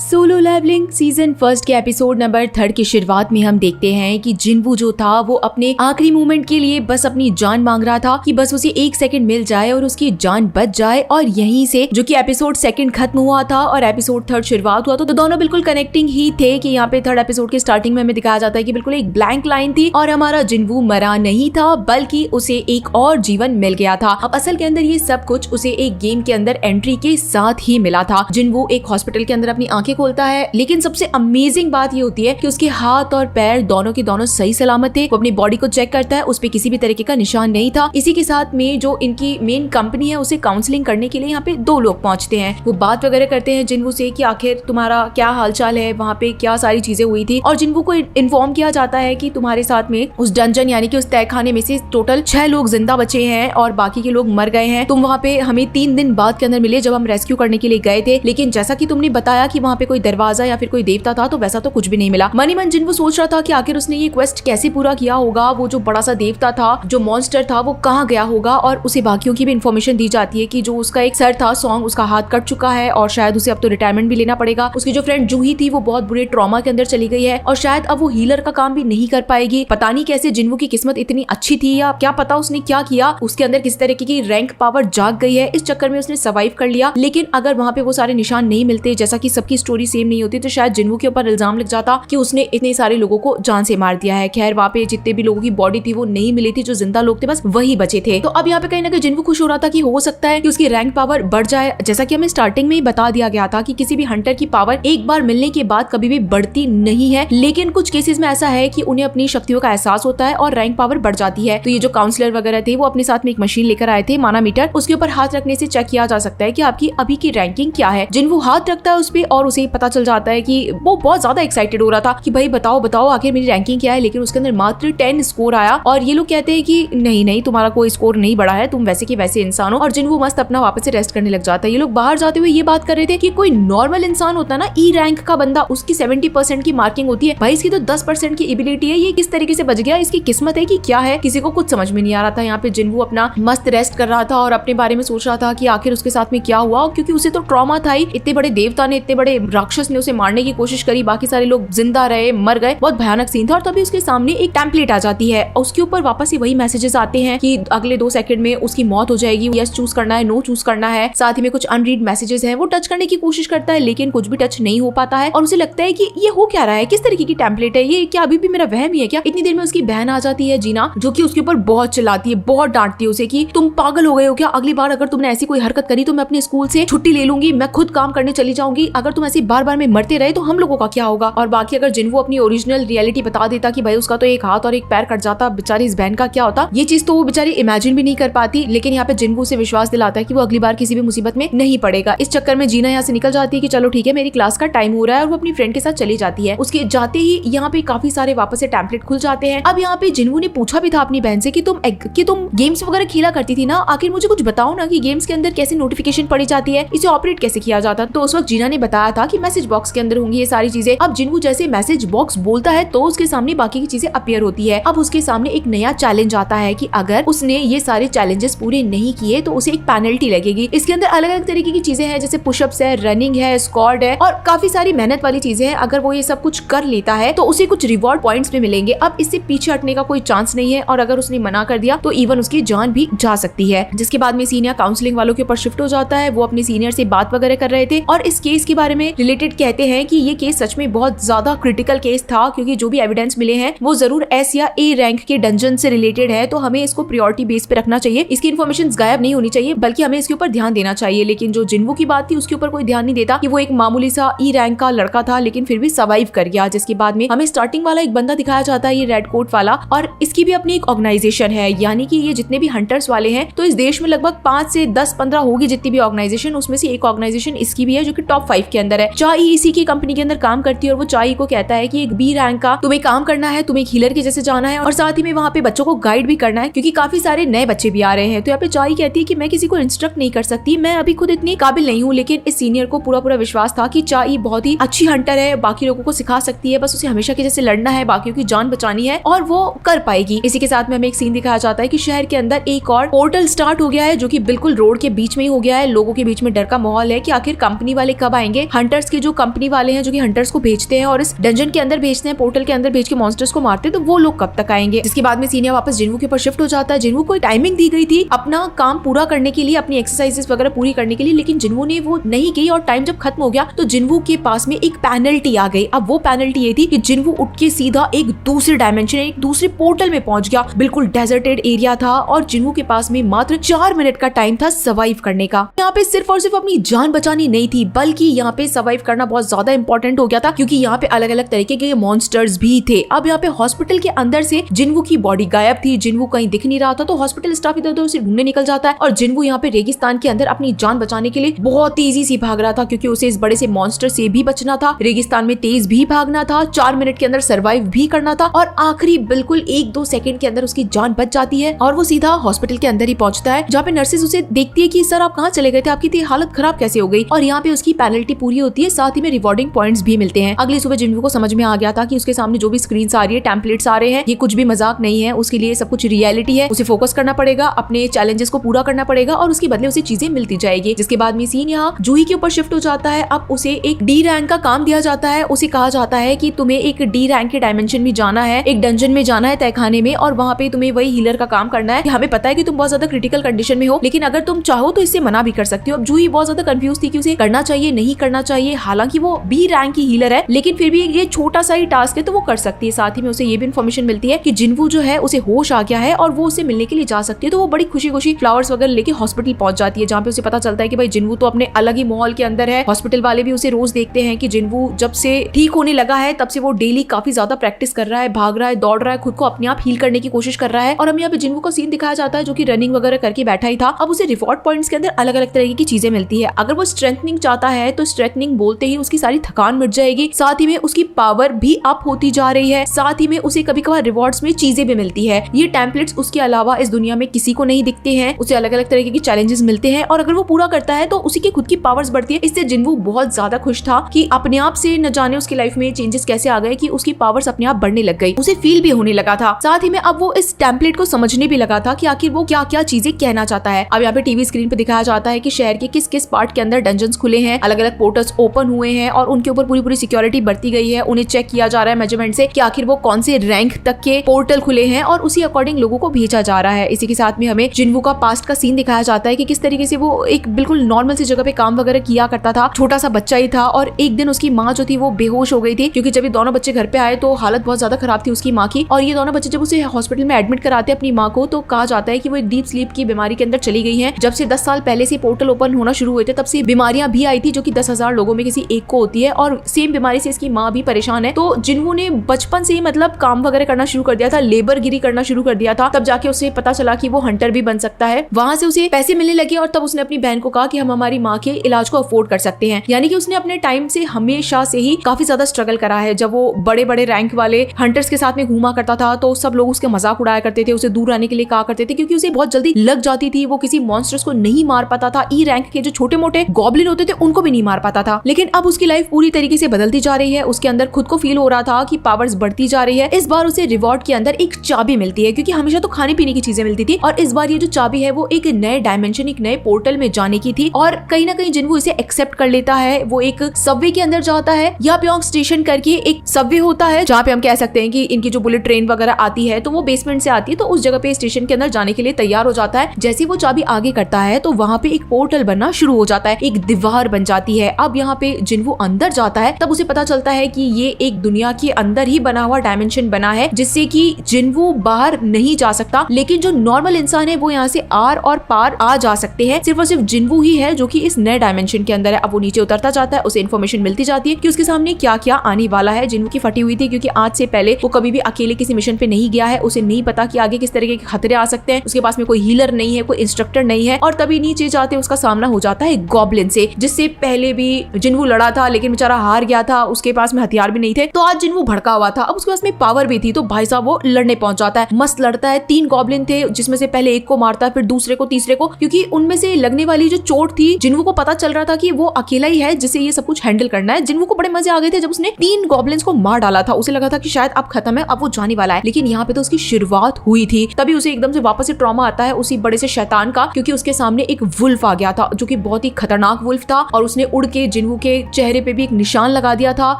Solo levelling season first के episode number 3 की शुरुआत में हम देखते हैं कि जिनवू जो था वो अपने आखिरी मोमेंट के लिए बस अपनी जान मांग रहा था कि बस उसे 1 सेकंड मिल जाए और उसकी जान बच जाए। और यहीं से जो कि एपिसोड 2 खत्म हुआ था और एपिसोड 3 शुरुआत हुआ तो दोनों बिल्कुल कनेक्टिंग ही थे कि यहाँ पे 3 एपिसोड के स्टार्टिंग में हमें दिखाया जाता है कि बिल्कुल एक ब्लैंक लाइन थी और हमारा जिनवू मरा नहीं था बल्कि उसे एक और जीवन मिल गया था। अब असल के अंदर ये सब कुछ उसे एक गेम के अंदर एंट्री के साथ ही मिला था। जिनवू एक हॉस्पिटल के अंदर अपनी आंखें खोलता है, लेकिन सबसे अमेजिंग बात ये होती है कि उसके हाथ और पैर दोनों के दोनों सही सलामत थे। वो अपनी बॉडी को चेक करता है, उस पे किसी भी तरीके का निशान नहीं था। इसी के साथ में जो इनकी मेन कंपनी है उसे काउंसलिंग करने के लिए यहाँ पे 2 लोग पहुंचते हैं। वो बात वगैरह करते हैं जिनवू से कि आखिर तुम्हारा क्या हालचाल है, वहाँ पे क्या सारी चीजें हुई थी। और जिनवू को इन्फॉर्म किया जाता है कि तुम्हारे साथ में उस डंजन यानी कि उस तहखाने में से टोटल 6 लोग जिंदा बचे हैं और बाकी के लोग मर गए हैं। तुम वहाँ पे हमें 3 दिन बाद के अंदर मिले जब हम रेस्क्यू करने के लिए गए थे, लेकिन जैसा कि तुमने बताया कि वहाँ पे कोई दरवाजा या फिर कोई देवता था तो वैसा तो कुछ भी नहीं मिला। मनी मन जिनवू सोच रहा था कि आखिर उसने ये क्वेस्ट कैसे पूरा किया होगा, वो जो बड़ा सा देवता था, जो मॉन्स्टर था, वो कहाँ गया होगा। और उसे बाकियों की भी इन्फॉर्मेशन दी जाती है कि जो उसका एक सर था सॉन्ग, उसका हाथ कट चुका है और शायद उसे अब तो रिटायरमेंट भी लेना पड़ेगा। उसकी जो फ्रेंड जूही थी वो बहुत बुरे ट्रॉमा के अंदर चली गई है और शायद अब वो हीलर का काम भी नहीं कर पाएगी। पता नहीं कैसे जिनवू की किस्मत इतनी अच्छी थी या क्या पता उसने क्या किया, उसके अंदर किसी तरीके की रैंक पावर जाग गई है, इस चक्कर में उसने सर्वाइव कर लिया। लेकिन अगर वहाँ पे वो सारे निशान नहीं मिलते, जैसा कि सबकी स्टोरी सेम नहीं होती, तो शायद जिनवू के ऊपर इल्जाम लग जाता कि उसने इतने सारे लोगों को जान से मार दिया है। खैर वहाँ पे जितने भी लोगों की बॉडी थी वो नहीं मिली थी, जो जिंदा लोग थे बस वही बचे थे। तो अब यहाँ पे कहीं ना कहीं जिनवू खुश हो रहा था कि हो सकता है कि उसकी रैंक पावर बढ़ जाए। जैसा कि हमें स्टार्टिंग में ही बता दिया गया था कि किसी भी हंटर की पावर एक बार मिलने के बाद कभी भी बढ़ती नहीं है, लेकिन कुछ केसेस में ऐसा है कि उन्हें अपनी शक्तियों का एहसास होता है और रैंक पावर बढ़ जाती है। तो ये जो काउंसलर वगैरह थे वो अपने साथ में एक मशीन लेकर आए थे, मानामीटर। उसके ऊपर हाथ रखने से चेक किया जा सकता है कि आपकी अभी की रैंकिंग क्या है। जिनवू हाथ रखता है उस पे और उसे पता चल जाता है कि वो बहुत ज्यादा एक्साइटेड हो रहा था कि भाई बताओ बताओ आखिर मेरी रैंकिंग क्या है, लेकिन उसके अंदर मात्र 10 स्कोर आया। और ये लोग कहते हैं कि नहीं नहीं तुम्हारा कोई स्कोर नहीं बढ़ा है, तुम वैसे के वैसे इंसान हो। और जिनवू मस्त अपना वापस से रेस्ट करने लग जाता है। ये लोग बाहर जाते हुए ये बात कर रहे थे कि कोई नॉर्मल इंसान होता है ना, ई रैंक का बंदा, उसकी 70% की मार्किंग होती है, भाई इसकी तो 10% की एबिलिटी है, ये किस तरीके से बच गया, इसकी किस्मत है कि क्या है, किसी को कुछ समझ में नहीं आ रहा था। यहाँ पे जिनवू अपना मस्त रेस्ट कर रहा था और अपने बारे में सोच रहा था कि आखिर उसके साथ में क्या हुआ, क्योंकि उसे तो ट्रॉमा था ही। इतने बड़े देवता ने, इतने बड़े राक्षस ने उसे मारने की कोशिश करी, बाकी सारे लोग जिंदा रहे, मर गए, बहुत भयानक सीन था। और तभी उसके सामने एक टेम्पलेट आ जाती है, उसके ऊपर वापस से वही मैसेजेस आते हैं कि अगले 2 सेकंड में उसकी मौत हो जाएगी, यस चूज करना है, नो चूज करना है। साथ ही में कुछ अनरीड मैसेजेस हैं, वो टच करने की कोशिश करता है लेकिन कुछ भी टच नहीं हो पाता है और उसे लगता है कि ये हो क्या रहा है, किस तरीके की टेम्पलेट है ये, क्या अभी भी मेरा वहम ही है क्या। इतनी देर में उसकी बहन आ जाती है जीना, जो कि उसके ऊपर बहुत चिल्लाती है, बहुत डांटती है उसे कि तुम पागल हो गए हो क्या, अगली बार अगर तुमने ऐसी कोई हरकत करी तो मैं अपने स्कूल से छुट्टी ले लूंगी, मैं खुद काम करने चली जाऊंगी, अगर तुम ऐसी बार बार में मरते रहे तो हम लोगों का क्या होगा। और बाकी अगर जिनवू अपनी ओरिजिनल रियलिटी बता देता कि भाई उसका तो एक हाथ और एक पैर कट जाता, बेचारी इस बहन का क्या होता, ये चीज तो वो बेचारी इमेजिन भी नहीं कर पाती। लेकिन यहाँ पे जिनवू से विश्वास दिलाता है कि वो अगली बार किसी भी मुसीबत में नहीं पड़ेगा। इस चक्कर में जीना यहाँ से निकल जाती है कि चलो ठीक है मेरी क्लास का टाइम हो रहा है, और वो अपनी फ्रेंड के साथ चली जाती है। उसके जाते ही यहाँ पे काफी सारे वापस से टेम्पलेट खुल जाते हैं। अब यहाँ पे जिनवू ने पूछा भी था अपनी बहन से कि तुम गेम्स वगैरह खेला करती थी ना, आखिर मुझे कुछ बताओ ना कि गेम्स के अंदर कैसे नोटिफिकेशन पड़ी जाती है, इसे ऑपरेट कैसे किया जाता। तो उस वक्त जीना ने बताया था कि मैसेज बॉक्स के अंदर होंगी ये सारी चीजें। अब जिनवू जैसे मैसेज बॉक्स बोलता है तो उसके सामने बाकी की चीजें अपीयर होती है। अब उसके सामने एक नया चैलेंज आता है कि अगर उसने ये सारे चैलेंजेस पूरे नहीं किए तो उसे एक पेनल्टी लगेगी। इसके अंदर अलग अलग तरीके की चीजें हैं, जैसे पुशअप्स है, रनिंग है, स्क्वाड है और काफी सारी मेहनत वाली चीजें हैं। अगर वो ये सब कुछ कर लेता है तो उसे कुछ रिवॉर्ड पॉइंट्स में मिलेंगे। अब इससे पीछे हटने का कोई चांस नहीं है, और अगर उसने मना कर दिया तो इवन उसकी जान भी जा सकती है। जिसके बाद में सीनियर काउंसलिंग वालों के ऊपर शिफ्ट हो जाता है। वो अपने सीनियर से बात वगैरह कर रहे थे और इस केस के बारे में रिलेटेड कहते हैं कि ये केस सच में बहुत ज्यादा क्रिटिकल केस था, क्योंकि जो भी एविडेंस मिले हैं वो जरूर एस या ए रैंक के डंजन से रिलेटेड है, तो हमें इसको प्रायोरिटी बेस पे रखना चाहिए। इसकी इन्फॉर्मेशन गायब नहीं होनी चाहिए, बल्कि हमें इसके ऊपर ध्यान देना चाहिए। लेकिन जो जिनवू की बात थी उसके ऊपर कोई ध्यान नहीं देता कि वो एक मामूली सा ई रैंक का लड़का था, लेकिन फिर भी सर्वाइव कर गया। जिसके बाद में हमें स्टार्टिंग वाला एक बंदा दिखाया जाता है, ये रेड कोट वाला, और इसकी भी अपनी एक ऑर्गेनाइजेशन है, यानी कि ये जितने भी हंटर्स वाले हैं, तो इस देश में लगभग 5 से 10-15 होगी जितनी भी ऑर्गेनाइजेशन, उसमें से एक ऑर्गेनाइजेशन इसकी भी है जो कि टॉप 5 के अंदर है। चाई इसी की कंपनी के अंदर काम करती है और वो चाई को कहता है कि एक बी रैंक का तुम्हें काम करना है, तुम्हें एक हीलर के जैसे जाना है और साथ ही में वहाँ पे बच्चों को गाइड भी करना है, क्योंकि काफी सारे नए बच्चे भी आ रहे हैं। तो यहाँ पे चाई कहती है कि मैं किसी को इंस्ट्रक्ट नहीं कर सकती, मैं अभी खुद इतनी काबिल नहीं हूँ। लेकिन इस सीनियर को पूरा विश्वास था कि चाई बहुत ही अच्छी हंटर है, बाकी लोगों को सिखा सकती है, बस उसे हमेशा के जैसे लड़ना है, बाकियों की जान बचानी है और वो कर पाएगी। इसी के साथ में हमें एक सीन दिखाया जाता है कि शहर के अंदर एक और पोर्टल स्टार्ट हो गया है, जो कि बिल्कुल रोड के बीच में ही हो गया है। लोगों के बीच में डर का माहौल है कि आखिर कंपनी वाले कब आएंगे, हंटर हंटर्स के जो कंपनी वाले हैं जो कि हंटर्स को भेजते हैं और इस डंजन के अंदर भेजते हैं, पोर्टल के अंदर भेज के मॉन्स्टर्स को मारते हैं, तो वो लोग कब तक आएंगे। जिसके बाद में सीनिया वापस जिन्वू के ऊपर शिफ्ट हो जाता है। जिन्वू को टाइमिंग दी गई थी अपना काम पूरा करने के लिए, अपनी एक्सरसाइजेस वगैरह पूरी करने के लिए, लेकिन जिन्वू ने वो नहीं की और टाइम जब खत्म हो गया तो जिन्वू के पास में एक पेनल्टी आ गई। अब वो पेनल्टी ये थी कि जिन्वू उठ के सीधा एक दूसरे डायमेंशन, एक दूसरे पोर्टल में पहुंच गया। बिल्कुल डेजर्टेड एरिया था और जिन्वू के पास में मात्र 4 मिनट का टाइम था सर्वाइव करने का। यहाँ पे सिर्फ और सिर्फ अपनी जान बचानी नहीं थी, बल्कि यहाँ पे सर्वाइव करना बहुत ज्यादा इंपॉर्टेंट हो गया था, क्योंकि यहाँ पे अलग अलग तरीके के मॉन्स्टर्स भी थे। अब यहाँ पे हॉस्पिटल के अंदर से जिन्वू की बॉडी गायब थी, जिन्वू कहीं दिख नहीं रहा था, तो हॉस्पिटल स्टाफ इधर उधर से ढूंढने निकल जाता है और जिन्वू यहाँ पे रेगिस्तान के अंदर अपनी जान बचाने के लिए बहुत तेजी से भाग रहा था, क्योंकि उसे इस बड़े से मॉन्स्टर से भी बचना था, रेगिस्तान में तेज भी भागना था, 4 मिनट के अंदर सर्वाइव भी करना था और आखिरी बिल्कुल 1-2 सेकंड के अंदर उसकी जान बच जाती है और वो सीधा हॉस्पिटल के अंदर ही पहुंचता है, जहाँ पे नर्सेज उसे देखती है कि सर आप कहाँ चले गए थे, आपकी इतनी हालत खराब कैसे हो गई। और यहाँ पे उसकी पेनल्टी पूरी होती है, साथ ही में रिवॉर्डिंग पॉइंट्स भी मिलते हैं। अगली सुबह जिन्वू को समझ में आ गया था कि उसके सामने जो भी स्क्रीन आ रही है, टेम्पलेट्स आ रहे हैं, ये कुछ भी मजाक नहीं है, उसके लिए सब कुछ रियलिटी है, उसे फोकस करना पड़ेगा, अपने चैलेंजेस को पूरा करना पड़ेगा और उसके बदले उसे चीजें मिलती जाएगी। जिसके बाद में सीन यहाँ जूही के ऊपर शिफ्ट हो जाता है। अब उसे एक डी रैंक का काम दिया जाता है। उसे कहा जाता है कि तुम्हें एक डी रैंक के डायमेंशन में जाना है, एक डंजन में जाना है तहखाने में, और वहाँ पे तुम्हें वही हीलर का काम करना है। हमें पता है कि तुम बहुत ज्यादा क्रिटिकल कंडीशन में हो, लेकिन अगर तुम चाहो तो इससे मना भी कर सकती हो। अब जूही बहुत ज्यादा कंफ्यूज थी कि उसे करना चाहिए नहीं करना चाहिए, हालांकि वो बी रैंक की हीलर है, लेकिन फिर भी ये छोटा सा ही टास्क है तो वो कर सकती है। साथ ही में उसे ये भी इन्फॉर्मेशन मिलती है कि जिन्वू जो है उसे होश आ गया है और वो उसे मिलने के लिए जा सकती है, तो वो बड़ी खुशी खुशी फ्लावर्स वगैरह लेके हॉस्पिटल पहुंच जाती है, जहाँ पे उसे पता चलता है कि भाई जिन्वू तो अपने अलग ही माहौल के अंदर है। हॉस्पिटल वाले भी उसे रोज देखते हैं कि जिन्वू जब से ठीक होने लगा है तब से वो डेली काफी ज्यादा प्रैक्टिस कर रहा है, भाग रहा है, दौड़ रहा है, खुद को अपने आप हील करने की कोशिश कर रहा है। और हम यहाँ पे जिन्वू का सीन दिखाया जाता है जो कि रनिंग वगैरह करके बैठा ही था। अब उसे रिवॉर्ड पॉइंट्स के अंदर अलग अलग तरह की चीजें मिलती है। अगर वो स्ट्रेंथनिंग चाहता है तो स्ट्रेंथनिंग बोलते ही उसकी सारी थकान मिट जाएगी, साथ ही में उसकी पावर भी अप होती जा रही है, साथ ही में उसे कभी कभार रिवॉर्ड्स में चीजें भी मिलती है। ये टेम्पलेट्स उसके अलावा इस दुनिया में किसी को नहीं दिखते हैं। उसे अलग अलग तरीके के चैलेंजेस मिलते हैं और अगर वो पूरा करता है तो उसी की खुद की पावर्स बढ़ती है। इससे जिन्वू बहुत ज्यादा खुश था कि अपने आप से न जाने उसकी लाइफ में चेंजेस कैसे आ गए कि उसकी पावर्स अपने आप बढ़ने लग गई। उसे फील भी होने लगा था। साथ ही में अब वो इस टेम्पलेट को समझने भी लगा था कि आखिर वो क्या क्या चीजें कहना चाहता है। अब यहाँ पे टीवी स्क्रीन पे दिखाया जाता है कि शहर के किस किस पार्ट के अंदर डंजन्स खुले हैं, अलग अलग पोर्टल्स ओपन हुए हैं और उनके ऊपर पूरी पूरी सिक्योरिटी बढ़ती गई है। उन्हें चेक किया जा रहा है मेजरमेंट से कि आखिर वो कौन से रैंक तक के पोर्टल खुले हैं और उसी अकॉर्डिंग लोगों को भेजा जा रहा है। इसी के साथ में हमें जिन्वू का पास्ट का सीन दिखाया जाता है कि किस तरीके से वो एक बिल्कुल नॉर्मल सी जगह पे काम वगैरह किया करता था, छोटा सा बच्चा ही था और एक दिन उसकी माँ जो थी वो बेहोश हो गई थी, क्योंकि जब ये दोनों बच्चे घर पे आए तो हालत बहुत ज्यादा खराब थी उसकी माँ की। और ये दोनों बच्चे जब उसे हॉस्पिटल में एडमिट कराते हैं अपनी माँ को, तो कहा जाता है कि वो एक डीप स्लीप की बीमारी के अंदर चली गई है। जब से 10 साल पहले से पोर्टल ओपन होना शुरू हुए थे तब से बीमारियां भी आई थी, जो कि 10,000 लोगों में किसी एक को होती है और सेम बीमारी से इसकी माँ भी परेशान है। तो जिन्वू ने बचपन से ही मतलब काम वगैरह करना शुरू कर दिया था, लेबर गिरी करना शुरू कर दिया था। तब जाके उसे पता चला कि वो हंटर भी बन सकता है। वहां से उसे पैसे मिलने लगे और तब उसने अपनी बहन को कहा कि हम हमारी माँ के इलाज को अफोर्ड कर सकते हैं। यानी कि उसने अपने टाइम से हमेशा से ही काफी ज्यादा स्ट्रगल करा है। जब वो बड़े बड़े रैंक वाले हंटर्स के साथ में घूमा करता था तो सब लोग उसके मजाक उड़ाया करते थे, उसे दूर आने के लिए कहा करते थे, क्योंकि उसे बहुत जल्दी लग जाती थी। वो किसी मॉन्स्टर्स को नहीं मार पाता था, ई रैंक के जो छोटे मोटे गॉब्लिन होते थे उनको भी नहीं मार पाता था। लेकिन अब उसकी लाइफ पूरी तरीके से बदलती जा रही है। उसके अंदर खुद को फील हो रहा था कि पावर्स बढ़ती जा रही है। इस बार उसे रिवॉर्ड के अंदर एक चाबी मिलती है, क्योंकि हमेशा तो खाने पीने की चीजें मिलती थी और इस बार ये जो चाबी है वो एक नए डायमेंशन, एक नए पोर्टल में जाने की थी। और कहीं ना कहीं जिन्वू इसे एक्सेप्ट कर लेता है। वो एक सबवे के अंदर जाता है, या प्योंग स्टेशन करके एक सबवे होता है जहाँ पे हम कह सकते हैं कि इनकी जो बुलेट ट्रेन वगैरह आती है तो वो बेसमेंट से आती है, तो उस जगह पे स्टेशन के अंदर जाने के लिए तैयार हो जाता है। जैसे वो चाबी आगे करता है तो वहाँ पे एक पोर्टल बनना शुरू हो जाता है, एक दीवार बन जाती है। अब यहाँ पे जिन्वू अंदर जाता है तब उसे पता चलता है कि ये एक दुनिया के अंदर ही बना हुआ डायमेंशन बना है, जिससे कि जिन्वू बाहर नहीं जा सकता, लेकिन जो नॉर्मल इंसान है वो यहाँ से आर और पार आ जा सकते हैं। सिर्फ और सिर्फ जिन्वू ही है जो कि इस नए डायमेंशन के अंदर है। अब वो नीचे उतरता जाता है, उसे इन्फॉर्मेशन मिलती जाती है कि उसके सामने क्या क्या आने वाला है। जिन्वू की फटी हुई थी क्योंकि आज से पहले वो कभी भी अकेले किसी मिशन पे नहीं गया है। उसे नहीं पता कि आगे किस तरीके के खतरे आ सकते हैं। उसके पास में कोई हीलर नहीं है, कोई इंस्ट्रक्टर नहीं है और तभी नीचे जाते उसका सामना हो जाता है गॉब्लिन से, जिससे पहले भी जिन्वू लड़ा था लेकिन बेचारा हार गया था। उसके पास में हथियार भी नहीं थे, तो आज जिन्वू भड़का हुआ था। अब उसके पास में पावर भी थी, तो भाई साहब वो लड़ने पहुंच जाता है। मस्त लड़ता है। 3 गॉब्लिन थे, जिसमें से पहले एक को मारता है, फिर दूसरे को, तीसरे को, क्योंकि उनमें से लगने वाली जो चोट थी जिन्वू को पता चल रहा था कि वो अकेला ही है जिसे ये सब कुछ हैंडल करना है। जिन्वू को बड़े मजे आ गए थे जब उसने 3 गॉब्लिन्स को मार डाला था। उसे लगा था कि शायद अब खत्म है, अब वो जाने वाला है, लेकिन यहाँ पे तो उसकी शुरुआत हुई थी। तभी उसे एकदम से वापस से ट्रॉमा आता है उसी बड़े से शैतान का, क्योंकि उसके सामने एक वुल्फ आ गया था जो कि बहुत ही खतरनाक वुल्फ था और उसने उड़ के जिनवू के चेहरे पे भी एक निशान लगा दिया था।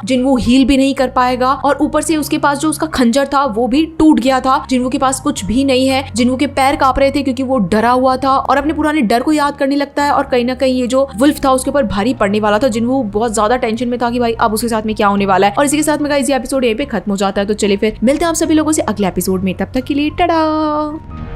जिनवू हील भी नहीं कर पाएगा और ऊपर से उसके पास जो उसका खंजर था वो भी टूट गया था। जिनवू के पास कुछ भी नहीं है। जिनवू के पैर कांप रहे थे क्योंकि वो डरा हुआ था और अपने पुराने डर को याद करने लगता है और कहीं ना कहीं ये जो वुल्फ था उसके ऊपर भारी पड़ने वाला था। जिनवू बहुत ज्यादा टेंशन में था कि भाई अब उसके साथ में क्या होने वाला है। और इसी के साथ में गाइस ये एपिसोड यहीं पे खत्म हो जाता है। तो चलिए फिर मिलते हैं आप सभी लोगों से अगले एपिसोड में, तब तक के लिए टाटा।